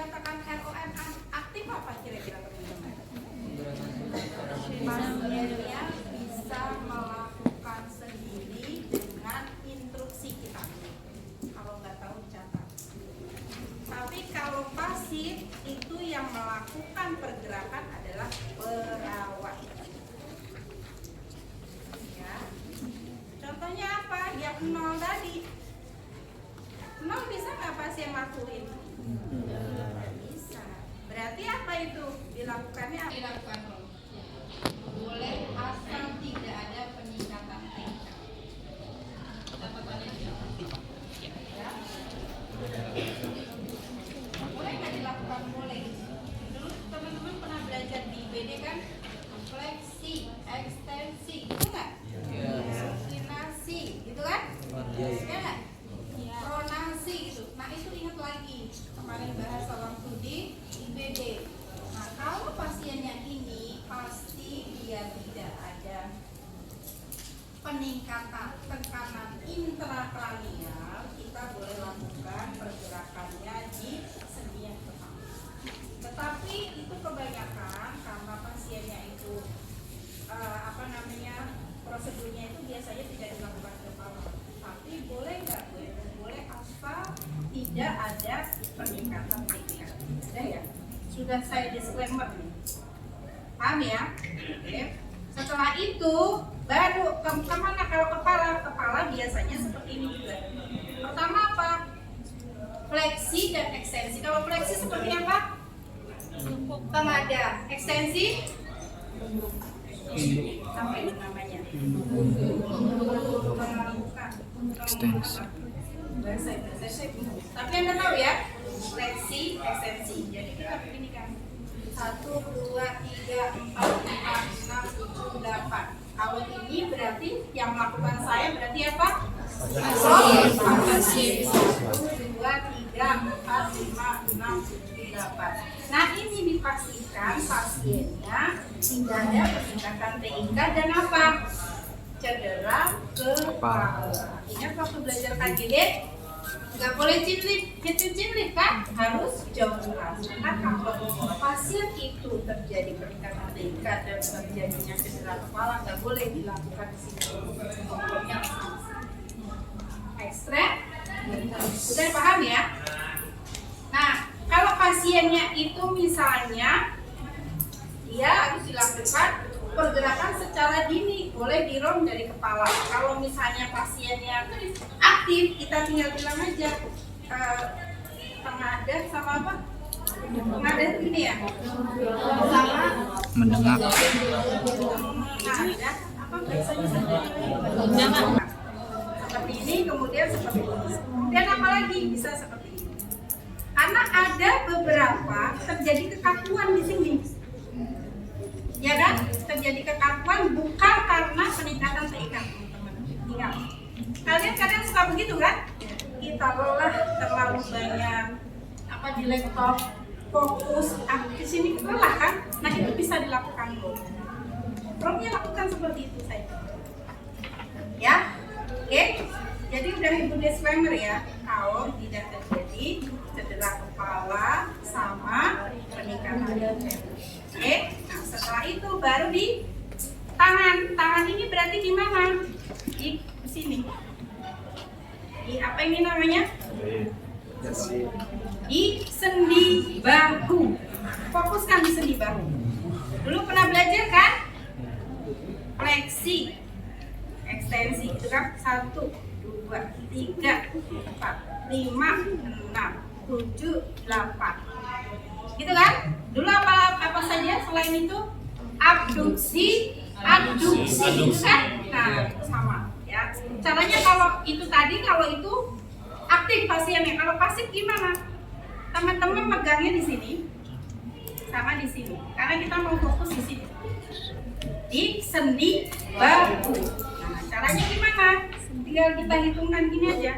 dikatakan ROM aktif apa kira-kira teman-teman? Pasiennya bisa melakukan sendiri dengan instruksi kita. Kalau nggak tahu catat. Tapi kalau pasif itu yang melakukan pergerakan adalah perawat. Ya. Contohnya apa? Yang 0 tadi. 0 bisa nggak pasien lakuin? Nggak bisa. Berarti apa itu? Dilakukannya apa? Dilakukan boleh asal tidak ada peningkatan tingkat. Catatannya ya. Boleh nggak dilakukan? Boleh. Dulu teman-teman pernah belajar di IBD kan? Fleksi, ekstensi, itu nggak? Inklasi, gitu kan? Ya nggak? Pronasi gitu. Nah itu ingat lagi kemarin bahas waktu di IBD. Nah kalau pasiennya ini pasti dia tidak ada peningkatan tekanan intrakranial, kita boleh lakukan pergerakannya di sendi yang pertama. Tetapi itu kebanyakan karena pasiennya itu prosedurnya itu biasanya tidak dilakukan di kepala. Tapi boleh nggak? Boleh asal tidak ada peningkatan tingkat. Sudah ya? Sudah saya disclaimer nih. Paham ya? Oke. Setelah itu baru kemana? Kalau kepala biasanya seperti ini juga. Pertama apa? Fleksi dan ekstensi. Kalau fleksi seperti apa? Tengadah. Ekstensi? Apa ini namanya? Ekstensi. Tapi Anda tahu ya, fleksi, ekstensi. Jadi kita begini kan, 1, 2, 3, 4, 5, 6, 7, 8. Kalau ini berarti yang melakukan saya berarti apa? Pasif. 1, 2, 3, 4, 5, 6, 7, 8. Nah ini dipastikan pasiennya tidak ada peningkatan TIK dan apa? Cedera kepala. Ingat waktu belajar KGD nggak boleh cinlip kan? Harus jauhan. Karena kalau pasien itu terjadi peningkatan TIK dan terjadinya cedera kepala nggak boleh dilakukan di sini. Pokoknya ekstrak. Sudah paham ya? Nah, kalau pasiennya itu misalnya dia harus dilakukan pergerakan secara dini, boleh di-ROM dari kepala. Kalau misalnya pasiennya aktif, kita tinggal bilang aja tengadah sama apa? Tengadah itu ini ya? Sama Mendengar. tengadah apa biasanya seperti ini, kemudian seperti ini. Kemudian apa lagi bisa seperti ini? Karena ada beberapa terjadi kekakuan di sini. Ya kan? Terjadi kekakuan bukan karena peningkatan TIK, teman-teman. Ingat. Kalian suka begitu kan? Kita lelah terlalu banyak di laptop, fokus di sini lelah kan? Nah itu bisa dilakukan loh. Romnya lakukan seperti itu saja. Ya, oke. Jadi udah ibu disclaimer ya, kalau tidak terjadi cedera kepala sama peningkatan TIK. Oke. Setelah itu baru di tangan ini berarti di mana? Di sini. Di apa ini namanya? Di sendi bahu. Fokuskan di sendi bahu. Dulu pernah belajar kan? Fleksi, ekstensi itu kan 1, 2, 3, 4, 5, 6, 7, 8. Gitu kan? Dulu apa saja selain itu? Abduksi kan? Nah, itu sama ya. Caranya kalau itu tadi, kalau itu aktif pasiennya. Kalau pasif gimana? Teman-teman megangnya di sini sama di sini. Karena kita mau fokus di sini. Di sendi bahu. Nah, caranya gimana? Tinggal kita hitungkan gini aja.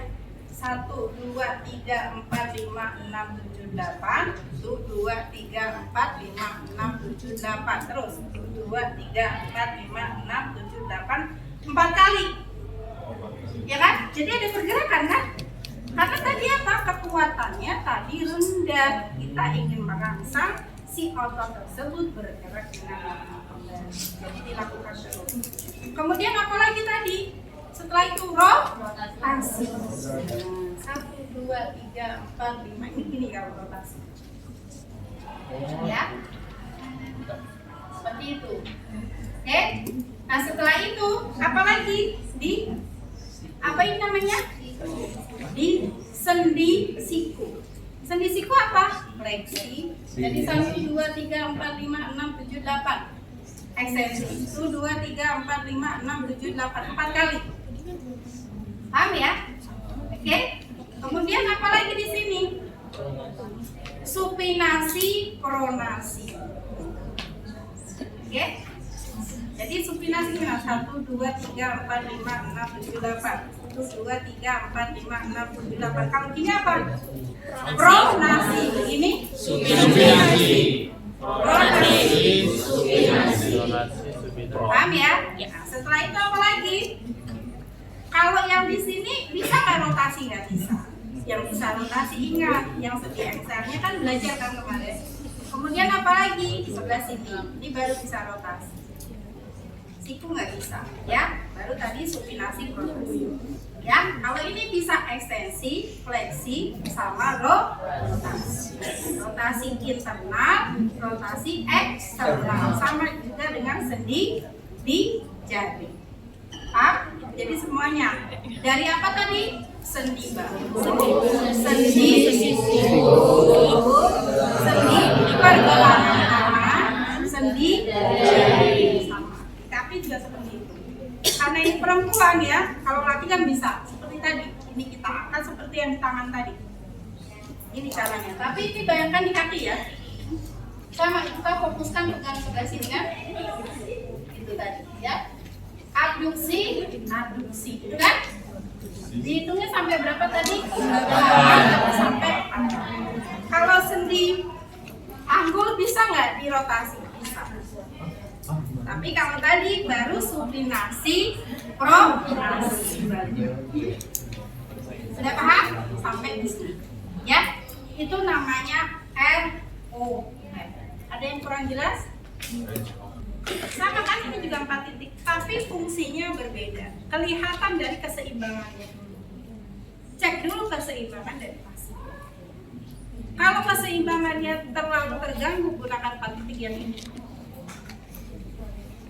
1, 2, 3, 4, 5, 6, 7, 8. 1, 2, 3, 4, 5, 6, 7, 8. 4 terus 1, 2, 3, 4, 5, 6, 7, 8. 4 kali. Ya kan? Jadi ada pergerakan kan? Karena tadi apa? kekuatannya tadi rendah. Kita ingin merangsang si otot tersebut bergerak dengan normal kembali. Jadi dilakukan terus. Kemudian apa lagi tadi? Setelah itu rotasi. 1, 2, 3, 4, 5. Ini gini kalau rotasi. Ya. Seperti itu. Oke. Nah, setelah itu apa lagi? Apa ini namanya? Di sendi siku. Sendi siku apa? Fleksi. Jadi 1, 2, 3, 4, 5, 6, 7, 8. Ekstensi. 1, 2, 3, 4, 5, 6, 7, 8. 4 kali. Paham ya? Oke. Kemudian apa lagi di sini? Supinasi, pronasi. Oke. Jadi supinasi 1, 2, 3, 4, 5, 6, 7, 8. 1, 2, 3, 4, 5, 6, 7, 8. Kalau gini apa? Pronasi. Begini? Supinasi. Pronasi. Supinasi. Paham ya? Nah, setelah itu apa lagi? Kalau yang di sini bisa nggak rotasi? Nggak bisa. Yang bisa rotasi ingat, yang segi eksernya kan belajar kan kemarin. Kemudian apa lagi? Di sebelah sini, ini baru bisa rotasi. Siku nggak bisa, ya. Baru tadi supinasi pronasi. Ya, kalau ini bisa ekstensi, fleksi, sama rotasi. Rotasi internal, rotasi eksternal, sama juga dengan sendi di jari. Paham? Jadi semuanya dari apa tadi? Sendi sendi pergelangan tangan, sendi jari, sama. Tapi juga seperti itu. Karena ini perempuan ya, kalau laki kan bisa seperti tadi. Ini kita angkat seperti yang di tangan tadi. Ini caranya. Tapi ini bayangkan di kaki ya. Sama kita fokuskan dengan sebelah sini kan? Itu tadi ya. Abduksi, itu kan? Dihitungnya sampai berapa tadi? Sampai 4. Kalau sendi anggul bisa nggak dirotasi? Bisa. Tapi kalau tadi baru supinasi, pronasi. Sudah paham? Sampai di sini. Ya, itu namanya RO. Ada yang kurang jelas? Sama kan ini juga 4 titik, tapi fungsinya berbeda. Kelihatan dari keseimbangannya dulu. Cek dulu keseimbangan dari pasien. Kalau keseimbangannya terlalu terganggu, gunakan 4 titik yang ini.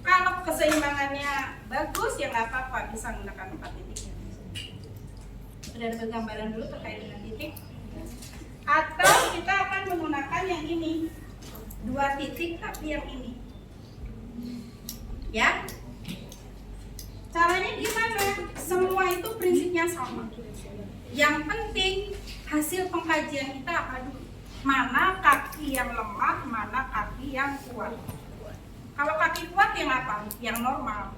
Kalau keseimbangannya bagus, ya nggak apa-apa, bisa menggunakan 4 titik yang ini. Sudah ada gambaran dulu terkait dengan titik. Atau kita akan menggunakan yang ini, 2 titik tapi yang ini. Ya, caranya gimana? Semua itu prinsipnya sama. Yang penting hasil pengkajian kita apa dulu? Mana kaki yang lemah, mana kaki yang kuat. Kalau kaki kuat yang apa? Yang normal.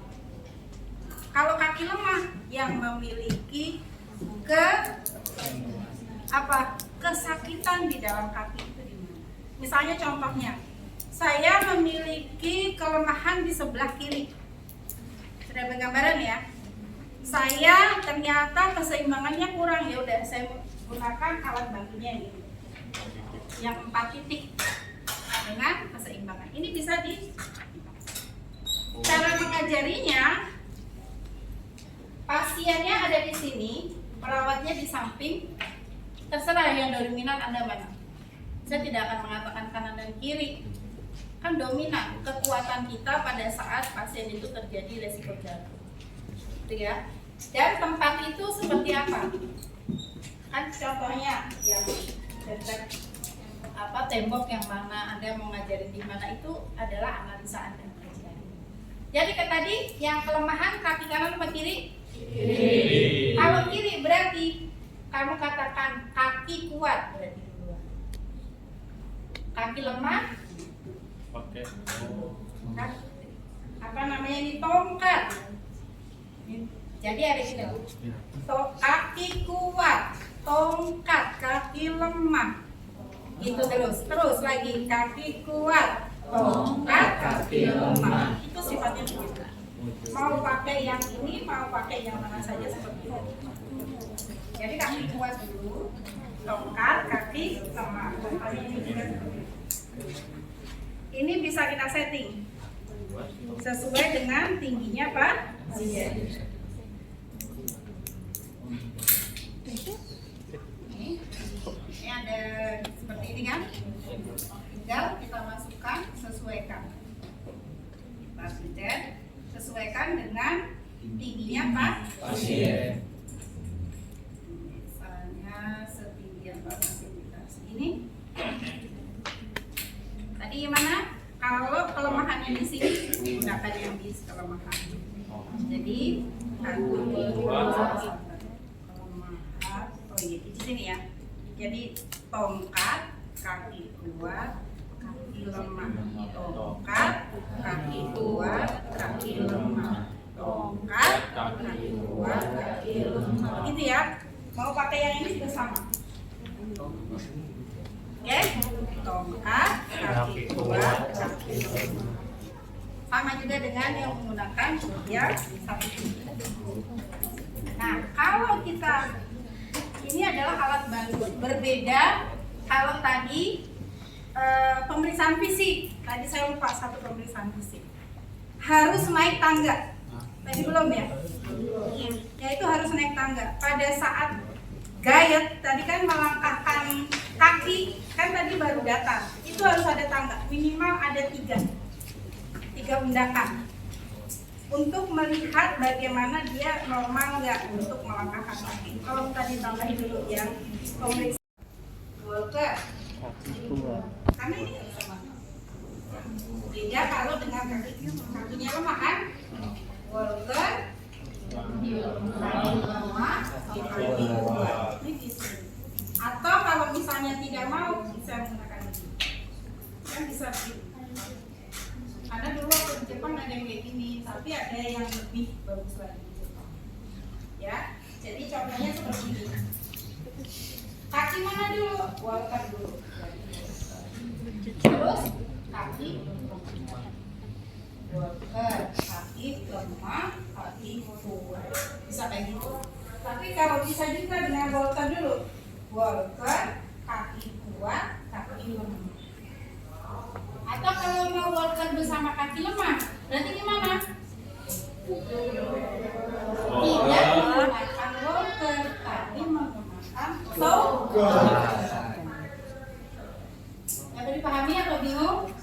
Kalau kaki lemah yang memiliki kesakitan di dalam kaki itu di mana? Misalnya contohnya, saya memiliki kelemahan di sebelah kiri. Sudah bergambaran ya? Saya ternyata keseimbangannya kurang, ya udah saya gunakan alat bantunya ini. Yang 4 titik dengan keseimbangan. Ini bisa di cara mengajarinya. Pasiennya ada di sini, perawatnya di samping. Terserah yang dominan Anda mana. Saya tidak akan mengatakan kanan dan kiri. Kan dominan kekuatan kita pada saat pasien itu terjadi resiko jatuh, gitu ya. Dan tempat itu seperti apa? Kan contohnya yang dekat tembok yang mana Anda mau ngajarin di mana, itu adalah analisa Anda. Jadi tadi yang kelemahan kaki kanan atau kiri? Kiri. Kalau kiri berarti kamu katakan kaki kuat, berarti dua. Kaki lemah? Pakai apa namanya ini, tongkat. Jadi ada gini, kaki kuat, tongkat, kaki lemah. Itu terus lagi kaki kuat, tongkat, kaki lemah. Itu sifatnya begitu. Mau pakai yang ini, mau pakai yang mana saja seperti itu. Jadi kaki kuat dulu, tongkat, kaki lemah. Ini bisa kita setting sesuai dengan tingginya pasien. Ini ada seperti ini kan? Tinggal kita masukkan, sesuaikan. Pasien sesuaikan dengan tingginya pasien. Misalnya setinggi apa pasien kita segini. Tadi gimana? Kalau kelemahannya di sini, gunakan yang di kelemahan. Jadi kelemahan. Oh iya, di sini ya. Jadi tongkat, kaki kuat, kaki lemah. Tongkat, kaki kuat, kaki lemah. Tongkat, kaki kuat, kaki lemah. Gitu ya. Mau pakai yang ini juga sama. Oke, tongkat, kaki kuat, kaki lemah. Sama juga dengan yang menggunakan yang satu. Nah, kalau kita ini adalah alat bantu. Berbeda kalau tadi pemeriksaan fisik. Tadi saya lupa satu pemeriksaan fisik. Harus naik tangga. Tadi belum ya? Yaitu harus naik tangga. Pada saat gayet tadi kan melangkahkan kaki, kan tadi baru datar. Itu harus ada tangga. Minimal ada 3 undakan. Untuk melihat bagaimana dia normal nggak untuk melangkahkan kaki. Kalau tadi tambahin dulu yang pemeriksaan Walker, karena ini sama. Beda kalau dengan kakinya lemah kan? Walker, lemah, ini di sini. Atau kalau misalnya tidak mau bisa menggunakan ini, kan bisa begini. Karena dulu waktu di Jepang ada yang kayak gini, tapi ada yang lebih bagus lagi di Jepang. Ya, jadi contohnya seperti ini. Kaki mana dulu? Walker dulu. Terus kaki walker, kaki lemah, kaki kuat. Bisa kayak gitu. Tapi kalau bisa juga dengan walker dulu. Walker, kaki kuat, kaki lemah. Atau kalau mau walker bersama kaki lemah, berarti gimana? Tidak menggunakan walker, tapi menggunakan tongkat. Dapat dipahami atau bingung?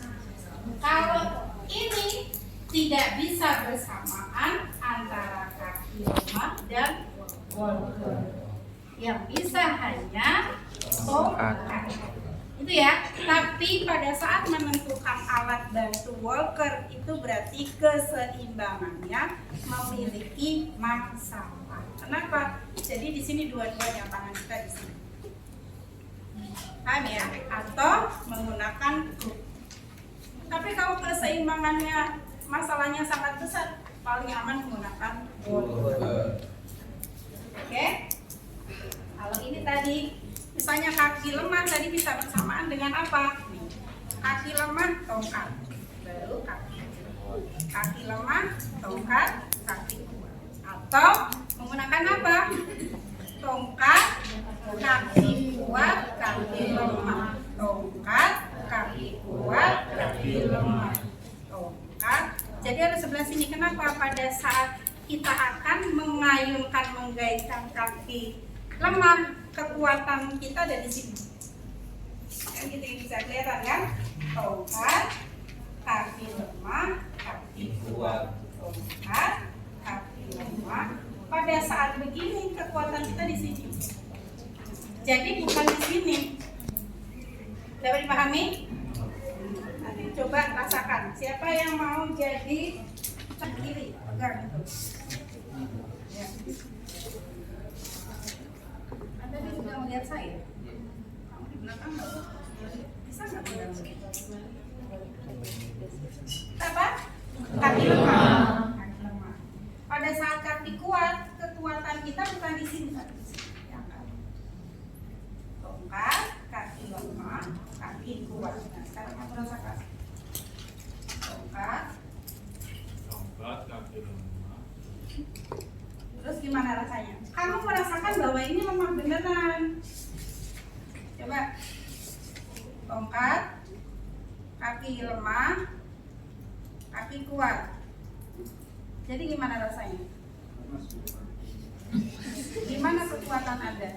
Kalau ini tidak bisa bersamaan antara kaki lemah dan walker. Yang bisa hanya tongkat. Itu ya, tapi pada saat menentukan alat bantu walker itu berarti keseimbangannya memiliki masalah. Kenapa? Jadi di sini dua-duanya tangan kita di sini. Paham ya? Atau menggunakan kruk. Tapi kalau keseimbangannya masalahnya sangat besar, paling aman menggunakan walker. Oke? Kalau ini tadi misalnya kaki lemah tadi bisa bersamaan dengan apa? Kaki lemah, tongkat. Baru kaki lemah, tongkat, kaki kuat. Atau menggunakan apa? Tongkat, kaki kuat, kaki lemah. Tongkat, kaki kuat, kaki lemah. Tongkat. Jadi ada sebelah sini. Kenapa? Pada saat kita akan mengayunkan, menggaitkan kaki lemah, kekuatan kita ada di sini. Kan gitu yang bisa kelihatan kan? Tongkat, kaki lemah, kaki kuat. Tongkat, kaki lemah. Pada saat begini kekuatan kita di sini. Jadi bukan di sini. Dapat dipahami? Nanti coba rasakan. Siapa yang mau jadi kiri? Pegang itu. Ya. Anda juga melihat saya. Kamu di belakang nggak? Bisa nggak pegang? Apa? Kaki lemah. Kaki lemah. Pada saat kaki kuat, kekuatan kita bukan di sini, tapi di sini. Tongkat, kaki lemah, kaki kuat. Nah, sekarang kamu rasakan. Tongkat, kaki lemah. Terus gimana rasanya? Kamu merasakan bahwa ini lemah beneran. gimana rasanya? Gimana kekuatan Anda?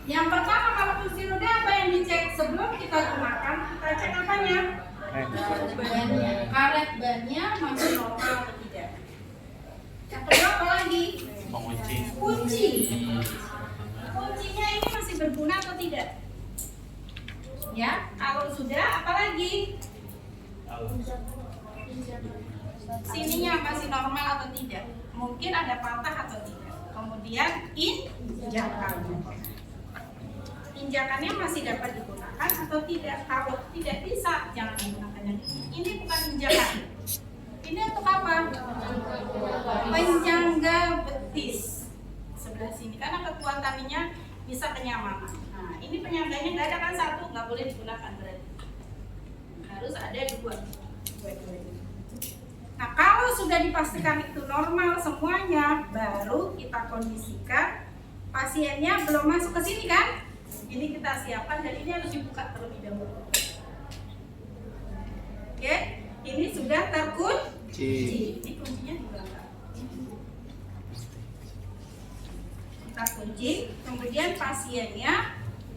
Yang pertama, kalau kursi roda apa yang dicek sebelum kita gunakan? Kita cek apanya? Bannya. Karet bannya masih normal atau tidak? Yang kedua apa lagi? Pengunci. Kunci. Kuncinya ini masih berguna atau tidak? Ya, kalau sudah apa lagi? Sininya masih normal atau tidak? Mungkin ada patah atau tidak? Kemudian injakan. Injakannya masih dapat digunakan atau tidak? Kalau tidak bisa, jangan digunakan yang ini. Ini bukan injakan. Ini untuk apa? Penyangga betis sebelah sini, karena kekuatannya bisa kenyamanan. Nah, ini penyangganya nggak ada kan satu, nggak boleh digunakan berarti. Harus ada dua. Nah, kalau sudah dipastikan itu normal semuanya, baru kita kondisikan. Pasiennya belum masuk ke sini kan? Ini kita siapkan dan ini harus dibuka terlebih dahulu. Oke, ini sudah terkunci. Ini kuncinya juga enggak. Kita kunci, kemudian pasiennya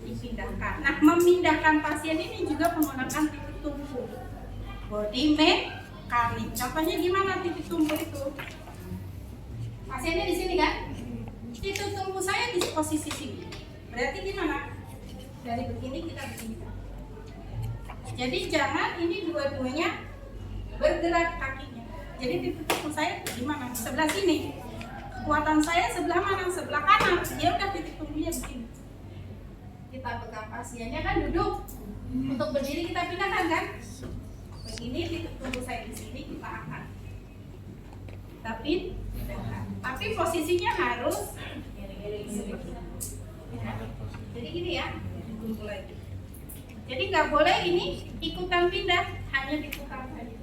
dipindahkan. Nah, memindahkan pasien ini juga menggunakan titik tumpu body mekanik. Contohnya gimana titik tumpu itu? Pasiennya di sini kan? Titik tumpu saya di posisi sini. Berarti gimana? Dari begini kita begini. Jadi jangan ini dua-duanya bergerak kakinya. Jadi titik tumpu saya gimana? Sebelah sini. Kekuatan saya sebelah mana? Sebelah kanan. Dia udah titik tumpunya begini. Kita pegang pasiennya kan duduk. Untuk berdiri kita pindahkan kan? Begini titik tumpu saya di sini kita angkat. Tapi posisinya harus jadi gini ya, dikumpul lagi. Jadi nggak boleh ini ikutan pindah, hanya diputar saja.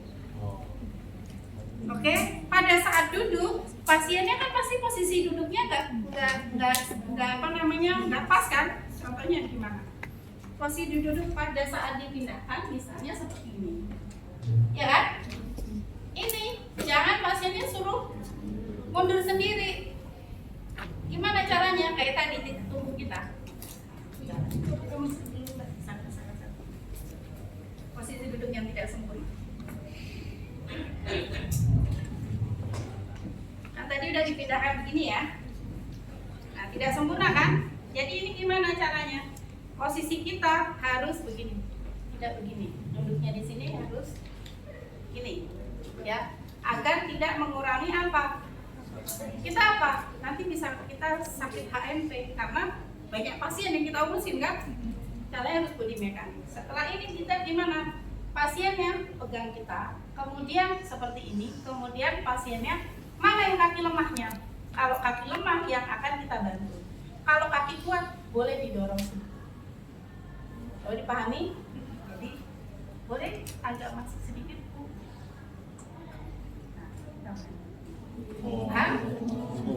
Oke, pada saat duduk, pasiennya kan pasti posisi duduknya nggak pas kan? Contohnya gimana? Posisi duduk pada saat dipindahkan, misalnya seperti ini, ya kan? Ini jangan pasiennya suruh mundur sendiri. Gimana caranya? Kayak tadi titik tumpu kita. Posisi duduk yang tidak sempurna. Nah, tadi udah dipindahkan begini ya. Nah, tidak sempurna kan? Jadi ini gimana caranya? Posisi kita harus begini, tidak begini. Duduknya di sini harus gini, ya, agar tidak mengurangi apa? Kita apa? Nanti bisa kita sakit HMP karena banyak pasien yang kita urusin kan? Caranya harus body mekanik. Setelah ini kita gimana? Pasiennya pegang kita, kemudian seperti ini, kemudian pasiennya mana yang kaki lemahnya? Kalau kaki lemah yang akan kita bantu. Kalau kaki kuat boleh didorong sini. Kalau dipahami? Jadi boleh agak masuk sedikit Bu. Nah,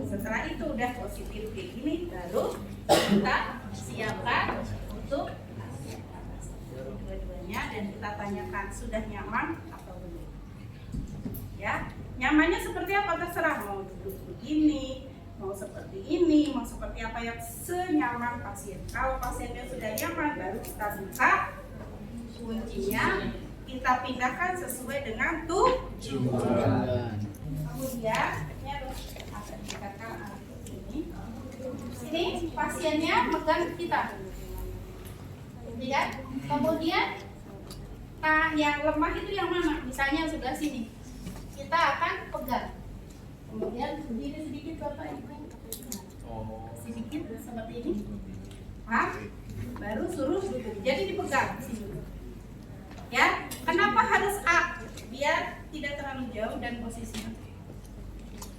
setelah itu udah positif kayak gini, baru kita siapkan untuk dua-duanya dan kita tanyakan sudah nyaman atau belum. Ya, nyamannya seperti apa terserah, mau duduk begini, mau seperti ini, mau seperti apa yang senyaman pasien. Kalau pasiennya sudah nyaman, baru kita buka kuncinya, kita pindahkan sesuai dengan tujuan. Kemudian ini harus ada dikatakan ini. Ini pasiennya megang kita, ya. Kemudian yang lemah itu yang mana? Misalnya sebelah sini, kita akan pegang. Kemudian berdiri sedikit Bapak Ibu, sedikit seperti ini. Baru suruh duduk. Jadi dipegang sini. Ya, kenapa harus A? Biar tidak terlalu jauh dan posisinya.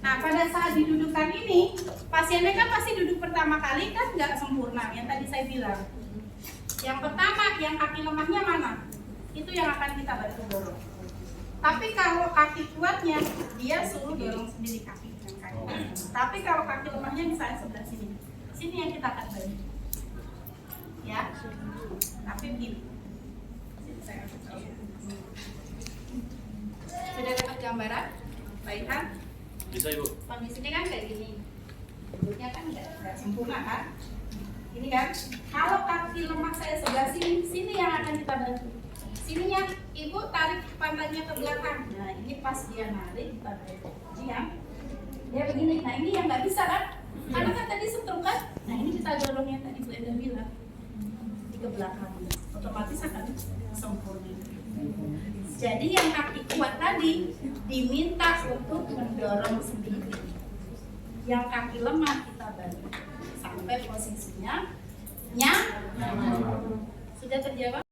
Nah, pada saat didudukan ini, pasiennya kan pasti duduk pertama kali kan nggak sempurna, yang tadi saya bilang. Yang pertama, yang kaki lemahnya mana? Itu yang akan kita bantu dorong. Tapi kalau kaki kuatnya, dia suruh dorong sendiri kaki. Tapi kalau kaki lemahnya misalnya sebelah sini, sini yang kita akan bantu. Ya, tapi begini. Sudah dapat gambaran? Pak Ilham? Bisa Ibu. Kondisinya kan kayak gini. Duduknya kan nggak sempurna kan? Ini kan, kalau kaki lemak saya sebelah sini, sini yang akan kita bantu. Sininya, ibu tarik pantatnya ke belakang. Nah, ini pas dia narik, kita bantu. Ya, dia begini. Nah, ini yang nggak bisa kan? Karena kan tadi setrum kan? Nah, ini kita dorong yang tadi Bu Eda bilang ke belakang. Otomatis akan sempurna. Jadi yang kaki kuat tadi diminta untuk mendorong sendiri. Yang kaki lemah kita bantu sampai posisinya nyaman. Sudah terjawab?